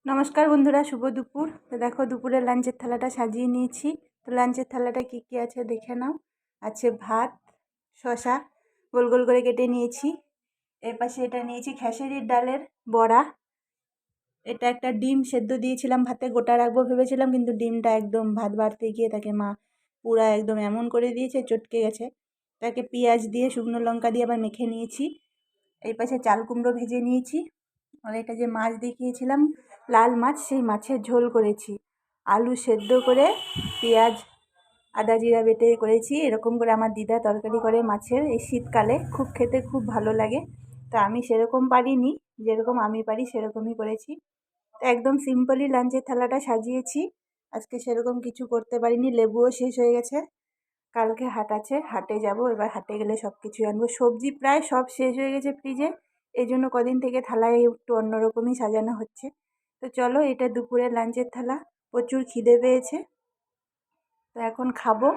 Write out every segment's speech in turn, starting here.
নমস্কার বন্ধুরা, শুভ দুপুর। তো দেখো দুপুরের লাঞ্চের থালাটা সাজিয়ে নিয়েছি। তো লাঞ্চের থালাটা কি কি আছে দেখে নাও। আছে ভাত, শসা গোল গোল করে কেটে নিয়েছি। এর পাশে এটা নিয়েছি খেসারির ডালের বড়া। এটা একটা ডিম সেদ্ধ দিয়েছিলাম, ভাতে গোটা রাখবো ভেবেছিলাম, কিন্তু ডিমটা একদম ভাত বাড়তে গিয়ে তাকে মা পুরা একদম এমন করে দিয়েছে, চটকে গেছে। তাকে পেঁয়াজ দিয়ে শুকনো লঙ্কা দিয়ে আবার মেখে নিয়েছি। এই পাশে চাল কুমড়ো ভেজে নিয়েছি। আর এটা যে মাছ দেখিয়েছিলাম লাল মাছ, সেই মাছের ঝোল করেছি। আলু সেদ্ধ করে পেঁয়াজ আদা জিরা বেটে করেছি। এরকম করে আমার দিদা তরকারি করে মাছের, এই শীতকালে খুব খেতে খুব ভালো লাগে। তো আমি সেরকম পারিনি, যেরকম আমি পারি সেরকমই করেছি। তো একদম সিম্পলই লাঞ্চের থালাটা সাজিয়েছি। আজকে সেরকম কিছু করতে পারিনি, লেবুও শেষ হয়ে গেছে। কালকে হাট আছে, হাটে যাব। এবার হাটে গেলে সব কিছু আনবো। সবজি প্রায় সব শেষ হয়ে গেছে ফ্রিজে, এই জন্য কদিন থেকে থালায় একটু অন্যরকমই সাজানো হচ্ছে। তো চলো, এটা দুপুরের লাঞ্চের থালা। প্রচুর খিদে পেয়েছে, তো এখন খাবো।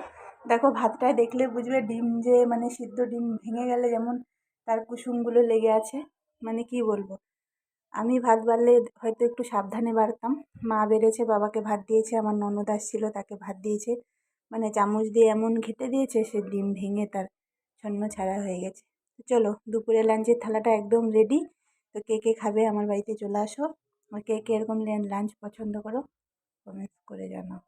দেখো ভাতটায় দেখলে বুঝবে ডিম যে মানে সিদ্ধ ডিম ভেঙে গেলে যেমন তার কুসুমগুলো লেগে আছে, মানে কি বলবো। আমি ভাত বাড়লে হয়তো একটু সাবধানে বাড়তাম। মা বেড়েছে, বাবাকে ভাত দিয়েছে, আমার ননদ আসছিল তাকে ভাত দিয়েছে, মানে চামচ দিয়ে এমন ঘেঁটে দিয়েছে সে ডিম ভেঙে তার ছন্ন ছাড়া হয়ে গেছে। তো চলো, দুপুরের লাঞ্চের থালাটা একদম রেডি। তো কে কে খাবে আমার বাড়িতে চলে আসো। আর কে কে এরকম লাঞ্চ পছন্দ করো কমেন্টস করে জানাও।